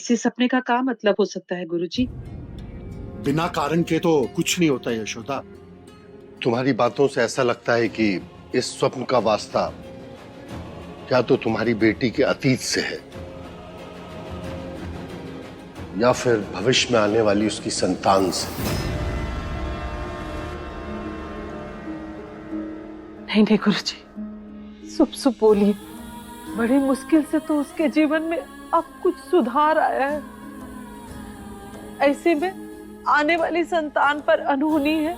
इसी सपने का क्या मतलब हो सकता है गुरुजी? बिना कारण के तो कुछ नहीं होता यशोदा। तुम्हारी बातों से ऐसा लगता है कि इस स्वप्न का वास्ता या तो तुम्हारी बेटी के अतीत से है या फिर भविष्य में आने वाली उसकी संतान से। नहीं गुरुजी, सुप बोलिए। बड़ी मुश्किल से तो उसके जीवन में अब कुछ सुधार आया है। ऐसे में आने वाली संतान पर अनहोनी है,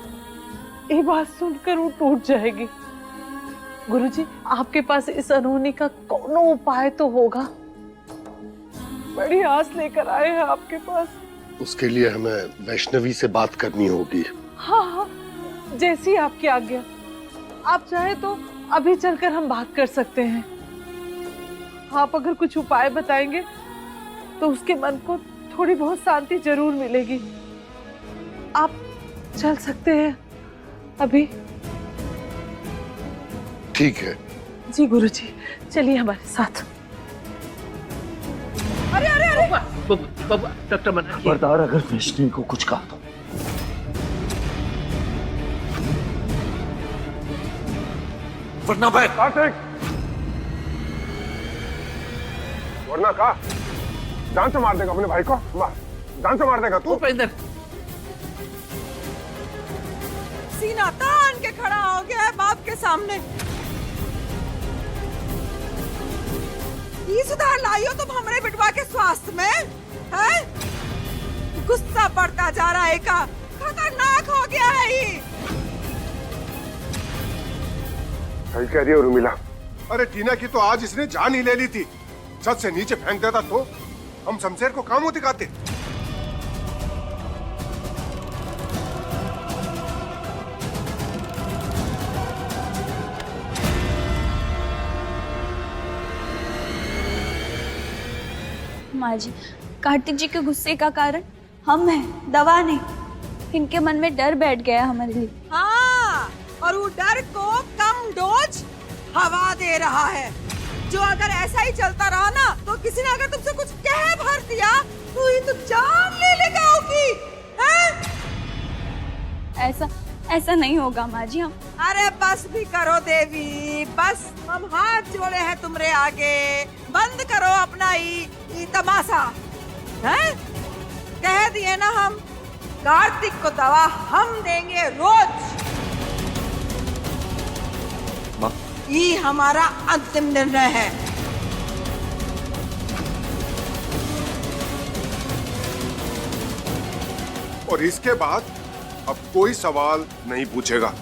ये बात सुनकर वो टूट जाएगी। गुरुजी, आपके पास इस अनहोनी का कौन उपाय तो होगा। बड़ी आस लेकर आए हैं आपके पास। उसके लिए हमें वैष्णवी से बात करनी होगी। हाँ, जैसी आपकी आज्ञा। आप चाहे तो अभी चलकर हम बात कर सकते हैं। आप अगर कुछ उपाय बताएंगे तो उसके मन को थोड़ी बहुत शांति जरूर मिलेगी। आप चल सकते हैं अभी? ठीक है। जी गुरुजी, चलिए हमारे साथ। अरे अरे अरे बाबा, डॉक्टर मना किया। खबरदार अगर वैष्णवी को कुछ कहा तो। वरना भाई कार्तिक, वरना का जान से मार देगा अपने भाई को। मार, जान से मार देगा तू। उपेंद्र, सीना तान के खड़ा हो गया है बाप के सामने। ये सुधार लाई हो तुम हमारे बिटवा के स्वास्थ्य में, है? गुस्सा बढ़ता जा रहा है का, खतरनाक हो गया है ये। सही कह रही है उर्मिला। अरे टीना की तो आज इसने जान ही ले ली थी। छत से नीचे फेंक देता तो हम शमशेर को काम दिखाते। माँ जी, कार्तिक जी के गुस्से का कारण हम हैं, दवा नहीं। इनके मन में डर बैठ गया हमारे लिए। हाँ, और वो डर को कम डोज हवा दे रहा है। जो अगर ऐसा ही चलता रहा ना तो किसी ने अगर तुमसे कुछ कह भर दिया तो ये तो जान ले लेगा होगी, हैं? ऐसा नहीं होगा माँ जी। हम अरे बस भी करो देवी, बस हम हाथ जोड़े हैं तुमरे आगे। बंद करो अपना ये तमाशा, हैं? कह दिए ना हम, कार्तिक को दवा हम देंगे रोज। ये हमारा अंतिम निर्णय है। और इसके बाद अब कोई सवाल नहीं पूछेगा।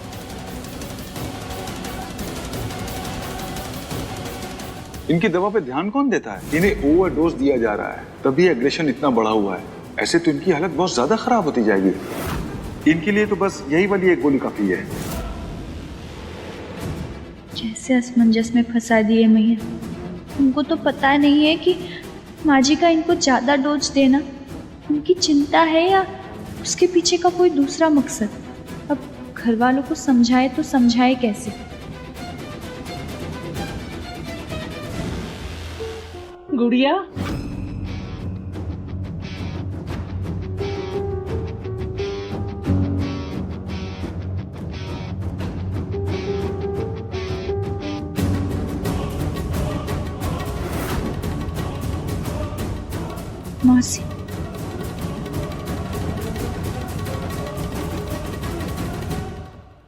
इनकी दवा पे ध्यान कौन देता है? इन्हें ओवरडोज दिया जा रहा है, तभी एग्रेशन इतना बढ़ा हुआ है। ऐसे तो इनकी हालत बहुत ज्यादा खराब होती जाएगी। इनके लिए तो बस यही वाली एक गोली काफी है। कैसे असमंजस में फंसा दिए मैया। उनको तो पता नहीं है कि माँ जी का इनको ज्यादा डोज देना उनकी चिंता है या उसके पीछे का कोई दूसरा मकसद। अब घर वालों को समझाए तो समझाए कैसे? गुड़िया, मौसी,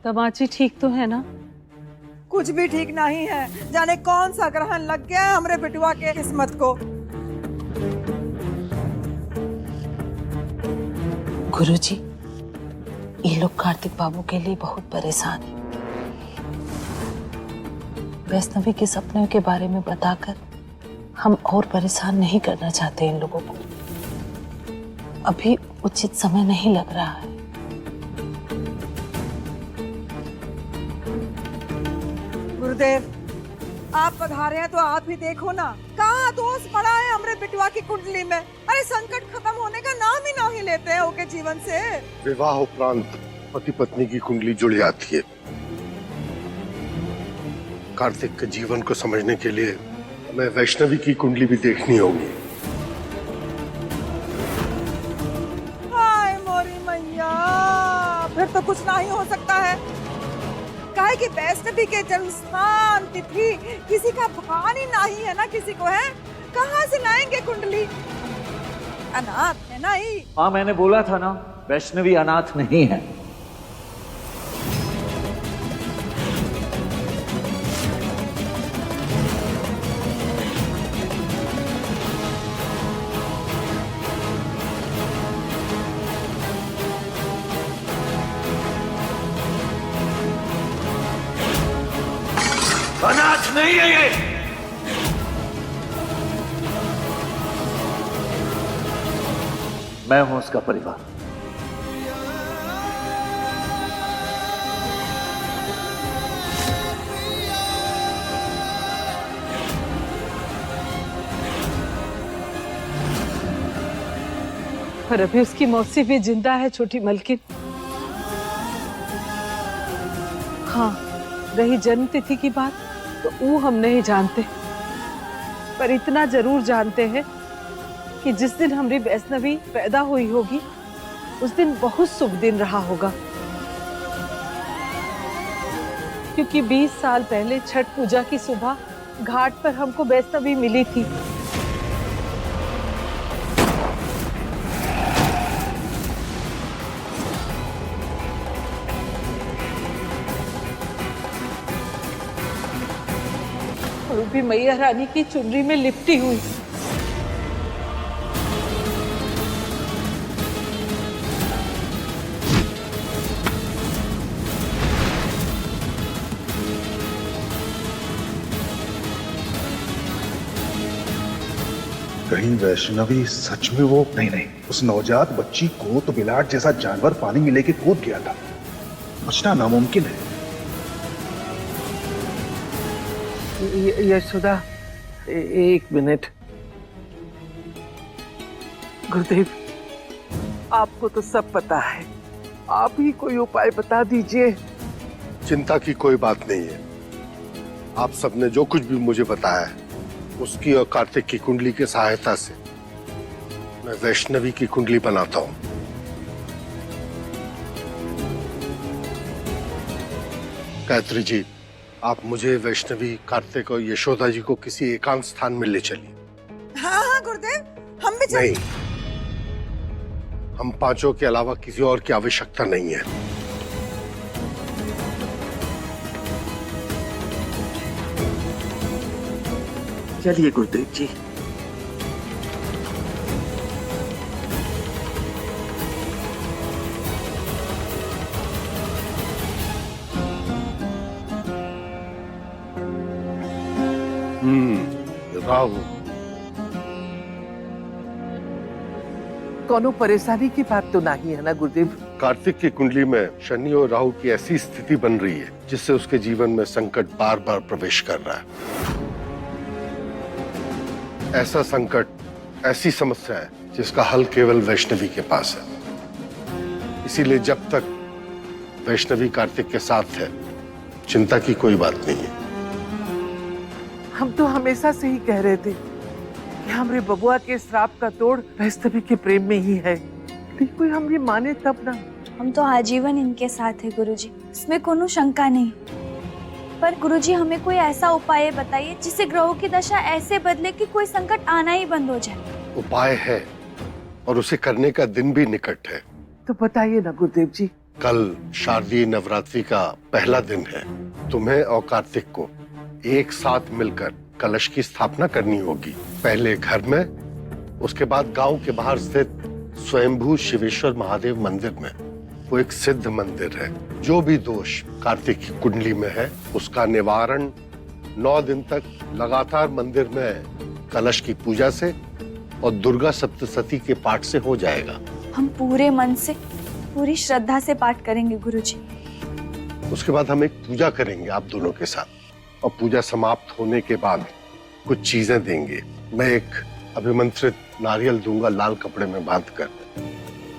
तमाची ठीक तो है ना? कुछ भी ठीक नहीं है। जाने कौन सा ग्रहण लग गया है हमरे बिटवा के किस्मत को। गुरुजी, ये लोग कार्तिक बाबू के लिए बहुत परेशान हैं। वैष्णवी के सपने के बारे में बताकर हम और परेशान नहीं करना चाहते इन लोगों को। अभी उचित समय नहीं लग रहा है। गुरुदेव, आप पधारे हैं तो आप ही देखो ना, कहाँ दोष पड़ा है हमरे बिटवा की कुंडली में। अरे संकट खत्म होने का नाम ही नहीं लेते हैं उनके जीवन से। विवाह उपरांत पति पत्नी की कुंडली जुड़ जाती है। कार्तिक के जीवन को समझने के लिए हमें वैष्णवी की कुंडली भी देखनी होगी। तो कुछ नहीं हो सकता है। काहे कि वैष्णवी के जन्म स्थान तिथि किसी का भान ही नहीं है ना, किसी को है, कहाँ से लाएंगे कुंडली? अनाथ है ना ही। हाँ, मैंने बोला था ना, वैष्णवी अनाथ नहीं है। अनाथ नहीं है ये। मैं हूं उसका परिवार। पर अभी उसकी मौसी भी जिंदा है छोटी मलकिन। हाँ, रही जन्म तिथि की बात तो वो हम नहीं जानते, पर इतना जरूर जानते हैं कि जिस दिन हमारी वैष्णवी पैदा हुई होगी उस दिन बहुत शुभ दिन रहा होगा, क्योंकि 20 साल पहले छठ पूजा की सुबह घाट पर हमको वैष्णवी मिली थी। और वो भी मैया रानी की चुनरी में लिपटी हुई। कहीं वैष्णवी सच में वो नहीं, उस नवजात बच्ची को तो बिलाट जैसा जानवर पानी में लेके कूद गया था, बचना नामुमकिन है। यशोदा, एक मिनट। गुरुदेव, आपको तो सब पता है, आप ही कोई उपाय बता दीजिए। चिंता की कोई बात नहीं है। आप सबने जो कुछ भी मुझे बताया है उसकी और कार्तिक की कुंडली की सहायता से मैं वैष्णवी की कुंडली बनाता हूं। गायत्री जी, आप मुझे वैष्णवी, कार्तिक और यशोदा जी को किसी एकांत स्थान में ले चलिए। हाँ हाँ गुरुदेव, हम भी नहीं, हम पांचों के अलावा किसी और की आवश्यकता नहीं है। चलिए गुरुदेव जी। राहु, कोनो परेशानी की बात तो नहीं है ना गुरुदेव? कार्तिक की कुंडली में शनि और राहु की ऐसी स्थिति बन रही है जिससे उसके जीवन में संकट बार बार प्रवेश कर रहा है। ऐसा संकट, ऐसी समस्या है जिसका हल केवल वैष्णवी के पास है। इसीलिए जब तक वैष्णवी कार्तिक के साथ है, चिंता की कोई बात नहीं है। हम तो हमेशा से ही कह रहे थे कि हमारे बबुआ के श्राप का तोड़ वैष्णवी के प्रेम में ही है, लेकिन कोई हमारी माने तब ना। हम तो आजीवन इनके साथ है गुरुजी, इसमें कोनो शंका नहीं। पर गुरुजी, हमें कोई ऐसा उपाय बताइए जिससे ग्रहों की दशा ऐसे बदले कि कोई संकट आना ही बंद हो जाए। उपाय है और उसे करने का दिन भी निकट है। तो बताइए ना गुरुदेव जी। कल शारदीय नवरात्रि का पहला दिन है। तुम्हें और कार्तिक को एक साथ मिलकर कलश की स्थापना करनी होगी। पहले घर में, उसके बाद गांव के बाहर स्थित स्वयंभू शिवेश्वर महादेव मंदिर में। वो एक सिद्ध मंदिर है। जो भी दोष कार्तिक की कुंडली में है उसका निवारण 9 दिन तक लगातार मंदिर में कलश की पूजा से और दुर्गा सप्तशती के पाठ से हो जाएगा। हम पूरे मन से, पूरी श्रद्धा से पाठ करेंगे गुरुजी। उसके बाद हम एक पूजा करेंगे आप दोनों के साथ, और पूजा समाप्त होने के बाद कुछ चीजें देंगे। मैं एक अभिमंत्रित नारियल दूंगा लाल कपड़े में बांधकर,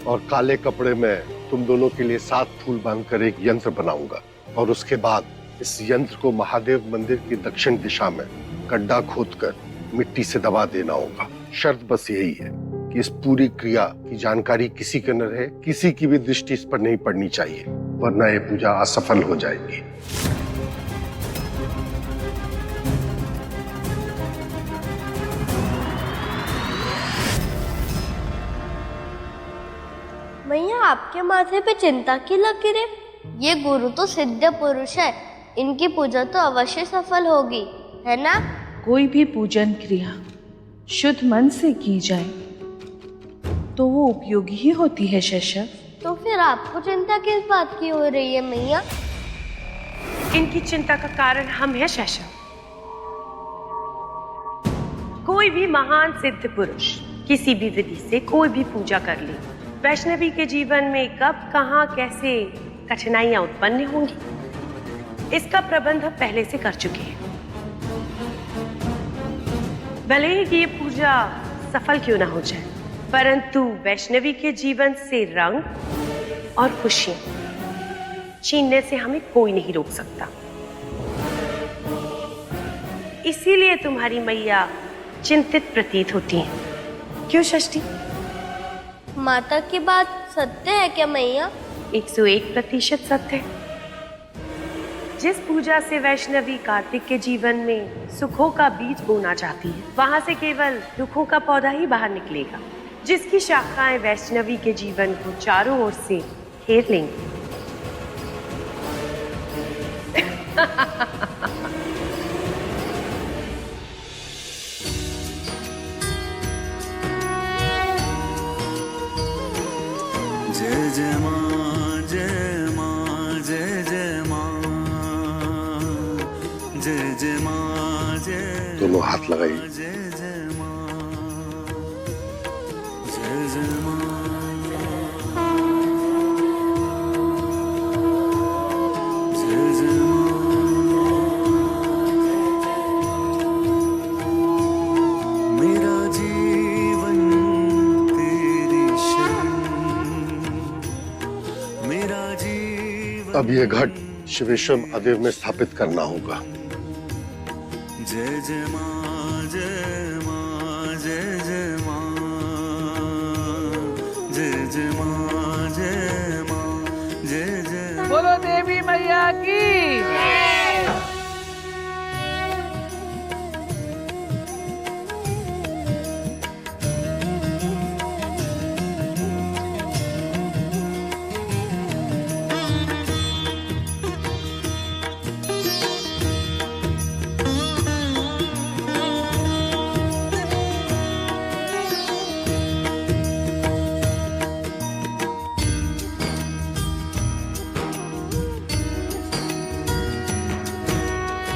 और काले कपड़े में तुम दोनों के लिए 7 फूल बांधकर एक यंत्र बनाऊंगा। और उसके बाद इस यंत्र को महादेव मंदिर की दक्षिण दिशा में गड्ढा खोदकर मिट्टी से दबा देना होगा। शर्त बस यही है कि इस पूरी क्रिया की जानकारी किसी के न रहे, किसी की भी दृष्टि इस पर नहीं पड़नी चाहिए। वरना ये पूजा असफल हो जाएगी। मैया आपके माथे पे चिंता की लकीरें? ये गुरु तो सिद्ध पुरुष है, इनकी पूजा तो अवश्य सफल होगी, है ना? कोई भी पूजन क्रिया शुद्ध मन से की जाए तो वो उपयोगी ही होती है शैशव। तो फिर आपको चिंता किस बात की हो रही है मैया? इनकी चिंता का कारण हम हैं शैशव। कोई भी महान सिद्ध पुरुष किसी भी विधि से कोई भी पूजा कर ले, वैष्णवी के जीवन में कब कहाँ कैसे कठिनाइयां उत्पन्न होंगी, इसका प्रबंध हम पहले से कर चुके हैं। भले ही कि ये पूजा सफल क्यों ना हो जाए, परंतु वैष्णवी के जीवन से रंग और खुशियां छीनने से हमें कोई नहीं रोक सकता। इसीलिए तुम्हारी मैया चिंतित प्रतीत होती हैं। क्यों षष्ठी? माता की बात सत्य है क्या मैया? 101% सत्य है। जिस पूजा से वैष्णवी कार्तिक के जीवन में सुखों का बीज बोना चाहती है, वहां से केवल दुखों का पौधा ही बाहर निकलेगा, जिसकी शाखाएं वैष्णवी के जीवन को चारों ओर से घेर लेंगी। जय जय मां, जय मां, जय जय मां, जय जय मां, जय। दोनों हाथ लगाइए। जय जय मां, जय जय मां, जय जय मां। मेरा जीवन तेरी शरण, मेरा जीवन। अब ये घट शिवेश्वर महादेव में स्थापित करना होगा। जय जय मां, जय मां, जय जय मां, जय जय मां, जय मां, जय जय। बोलो देवी मैया की।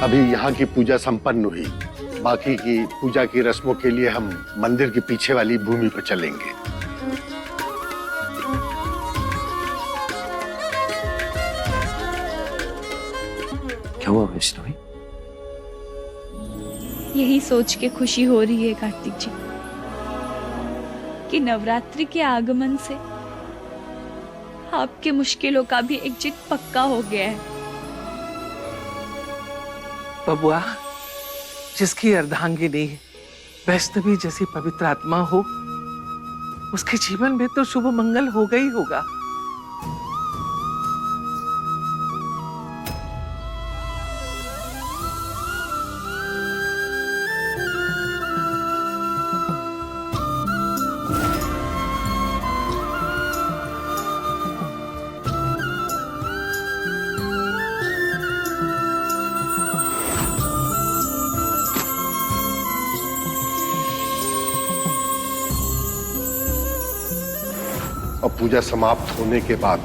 अभी यहाँ की पूजा संपन्न हुई, बाकी की पूजा की रस्मों के लिए हम मंदिर के पीछे वाली भूमि पर चलेंगे। क्या हुआ वैष्णवी? यही सोच के खुशी हो रही है कार्तिक जी कि नवरात्रि के आगमन से आपकी मुश्किलों का भी एग्जिट पक्का हो गया है। बबुआ, जिसकी अर्धांगिनी वैष्णवी जैसी पवित्र आत्मा हो, उसके जीवन में तो शुभ मंगल होगा ही होगा। और पूजा समाप्त होने के बाद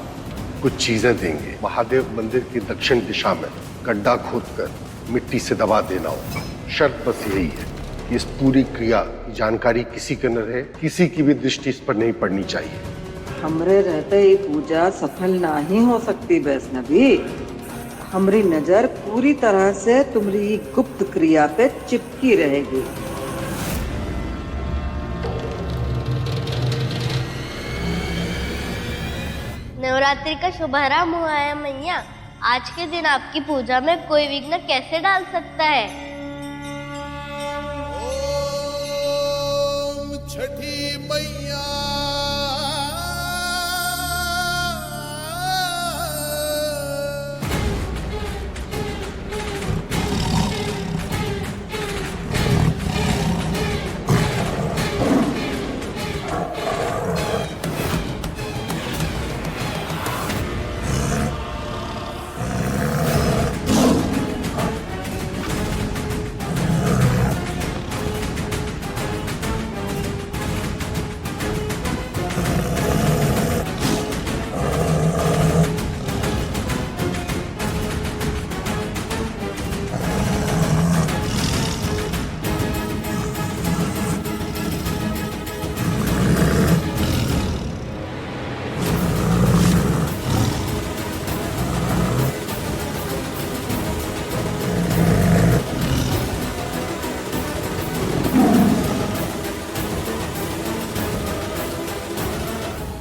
कुछ चीजें देंगे। महादेव मंदिर की दक्षिण दिशा में गड्ढा खोदकर मिट्टी से दबा देना होगा। शर्त बस यही है कि इस पूरी क्रिया की जानकारी किसी के न रहे, किसी की भी दृष्टि इस पर नहीं पड़नी चाहिए। हमरे रहते ही पूजा सफल ना ही हो सकती वैष्णवी। हमारी नजर पूरी तरह से तुम्हारी गुप्त क्रिया पे चिपकी रहेगी। नवरात्रि का शुभारंभ हुआ है मैया। आज के दिन आपकी पूजा में कोई विघ्न कैसे डाल सकता है? ओम छठी मैया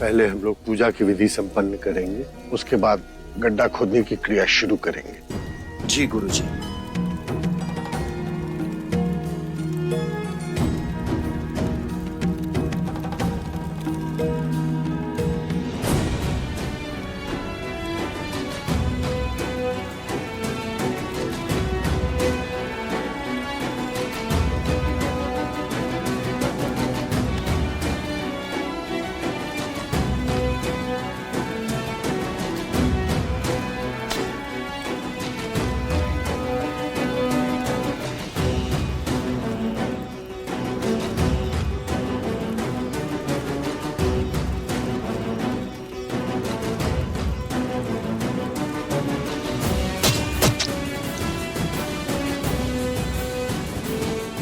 पहले हम लोग पूजा की विधि संपन्न करेंगे, उसके बाद गड्ढा खोदने की क्रिया शुरू करेंगे। जी गुरुजी।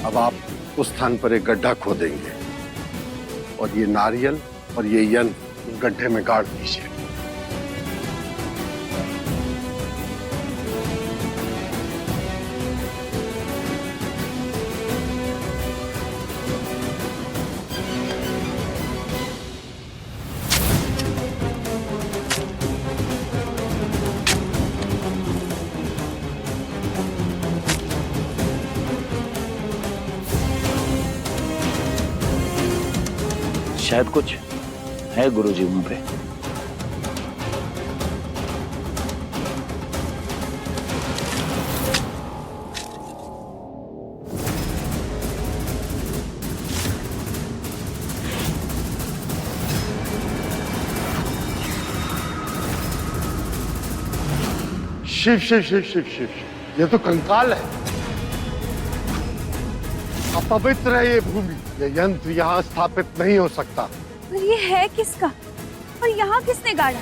अब आप उस स्थान पर एक गड्ढा खोदेंगे और ये नारियल और ये यंत्र गड्ढे में गाड़ दीजिए। शायद कुछ है गुरुजी वहां पे। शिव शिव शिव शिव शिव, ये तो कंकाल है। अपवित्र है ये भूमि, ये यंत्र यहाँ स्थापित नहीं हो सकता। पर ये है किसका और यहाँ किसने गाड़ा?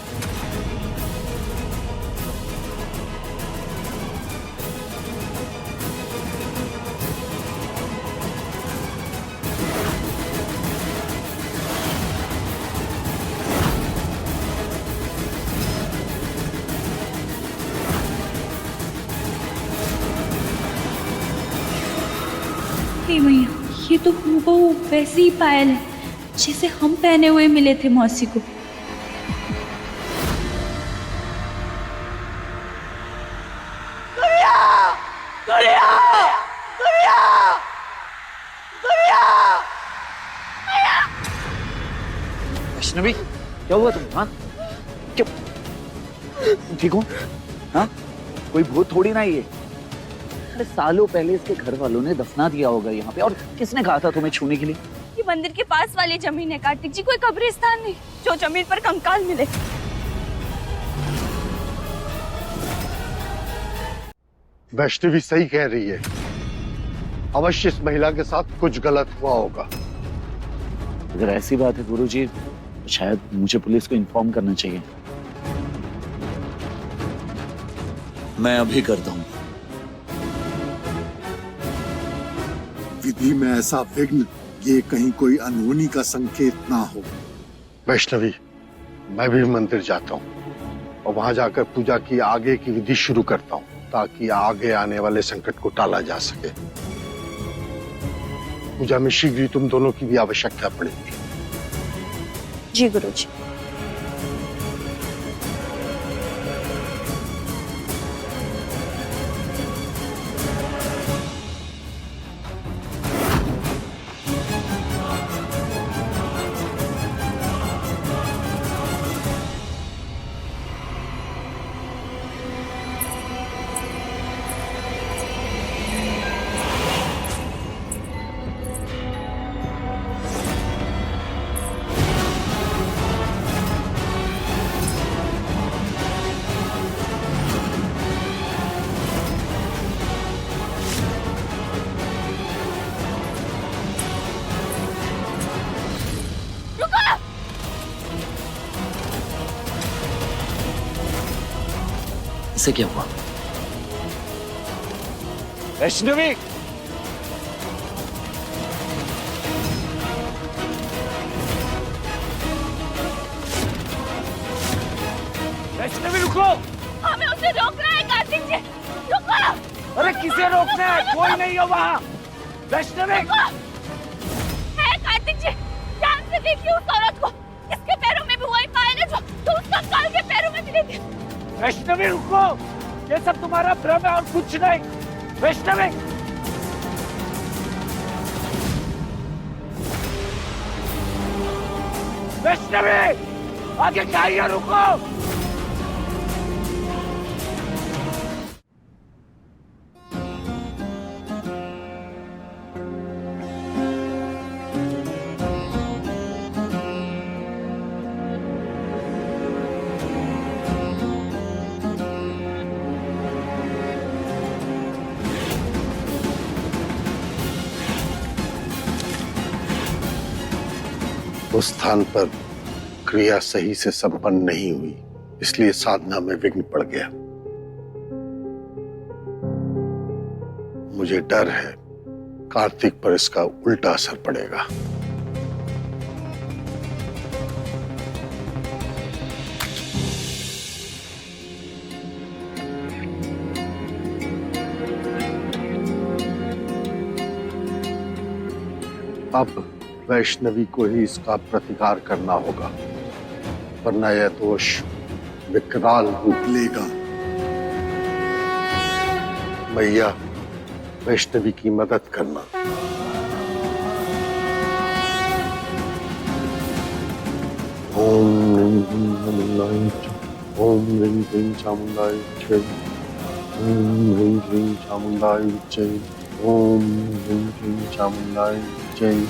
भैया, ये तो हूबहू वैसी ही पायल है जैसे हम पहने हुए मिले थे मौसी को। वैष्णवी, क्या हुआ तुम? हाँ, क्या तुम ठीक हो? हाँ, कोई भूत थोड़ी ना ये। अरे सालों पहले इसके घर वालों ने दफना दिया होगा यहाँ पे, और किसने कहा था तुम्हें छूने के लिए? ये मंदिर के पास वाली जमीन है कार्तिक जी, कोई कब्रिस्तान नहीं जो जमीन पर कंकाल मिले। वैष्णवी सही कह रही है, अवश्य इस महिला के साथ कुछ गलत हुआ होगा। अगर ऐसी बात है गुरुजी, तो शायद मुझे पुलिस को इन्फॉर्म करना चाहिए। मैं अभी करता हूँ। विधि में ऐसा विघ्न, ये कहीं कोई अनहोनी का संकेत ना हो। वैष्णवी, मैं भी मंदिर जाता हूँ और वहां जाकर पूजा की आगे की विधि शुरू करता हूँ, ताकि आगे आने वाले संकट को टाला जा सके। पूजा में शीघ्र ही तुम दोनों की भी आवश्यकता पड़ेगी। जी गुरुजी। इससे क्या हुआ? वैष्णवी, वैष्णवी रुको! हमें उसे रोकना है कार्तिक जी, रुको! अरे किसे रोकना है? कोई नहीं है वहाँ। वैष्णवी है कार्तिक जी, ध्यान से देखिए उस औरत को, इसके पैरों में भी वो वैष्णवी रुको, ये सब तुम्हारा भ्रम है और कुछ नहीं। वैष्णवी, वैष्णवी, आगे क्या है, रुको। उस स्थान पर क्रिया सही से संपन्न नहीं हुई, इसलिए साधना में विघ्न पड़ गया। मुझे डर है कार्तिक पर इसका उल्टा असर पड़ेगा। अब वैष्णवी को ही इसका प्रतिकार करना होगा, वरना यह दोष विकराल रूप लेगा। मैया, वैष्णवी की मदद करना। ओम ह्रीं क्लीं चामुंडाय जय। ओम ह्रीं क्लीं चामुंडाय जय। ओम ह्रीं क्लीं चामुंडाय जय।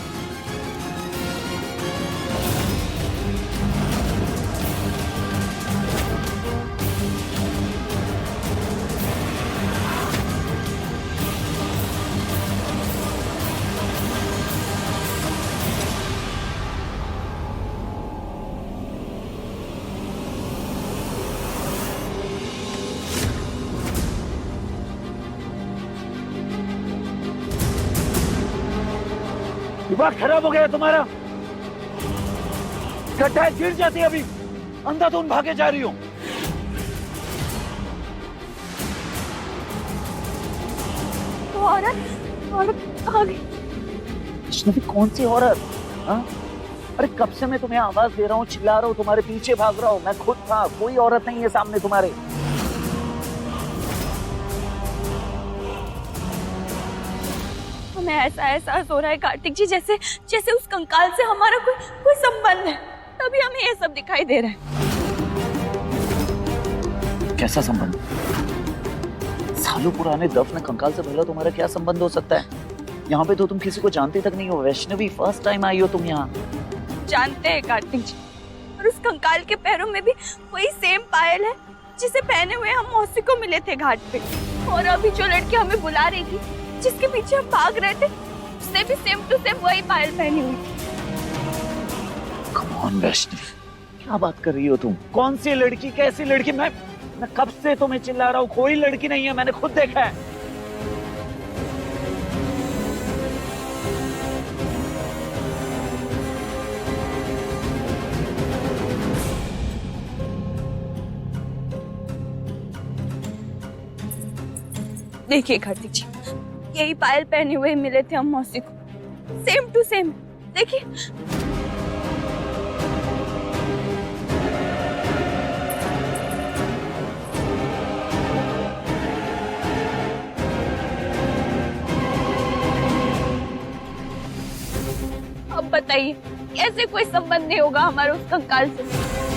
दिमाग खराब हो गया तुम्हारा? गड्ढाएं गिर जाती अभी, अंधाधुंध भागे जा रही हो। तो औरत आ गई। वैष्णवी, कौन सी औरत? हाँ? अरे कब से मैं तुम्हें आवाज दे रहा हूँ, चिल्ला रहा हूँ, तुम्हारे पीछे भाग रहा हूँ। मैं खुद था, कोई औरत नहीं है सामने तुम्हारे। हमें ऐसा एहसास हो रहा है कार्तिक जी, जैसे जैसे उस कंकाल से हमारा कोई संबंध है, तभी हमें ये सब दिखाई दे रहा है। कैसा संबंध? सालों पुराने दफन कंकाल से पहले तुम्हारा क्या संबंध हो सकता है? यहाँ पे तो तुम किसी को जानते तक नहीं हो। वैष्णवी, फर्स्ट टाइम आई हो तुम यहाँ। जानते हैं कार्तिक जी, और उस कंकाल के पैरों में भी वही सेम पायल है जिसे पहने हुए हम मौसी को मिले थे घाट पे। और अभी जो लड़की हमें बुला रही थी, जिसके पीछे हम भाग रहे थे, उसने भी सेम टू सेम वही पायल पहनी हुई थी। कम ऑन वैष्णवी, क्या बात कर रही हो तुम? कौन सी लड़की, कैसी लड़की? मैं कब से तुम्हें चिल्ला रहा हूँ, कोई लड़की नहीं है, मैंने खुद देखा है। देखिए कार्तिक जी, यही पायल पहने हुए मिले थे हम मौसी को, सेम टू सेम। देखिए, अब बताइए कैसे कोई संबंध नहीं होगा हमारा उस कंकाल से?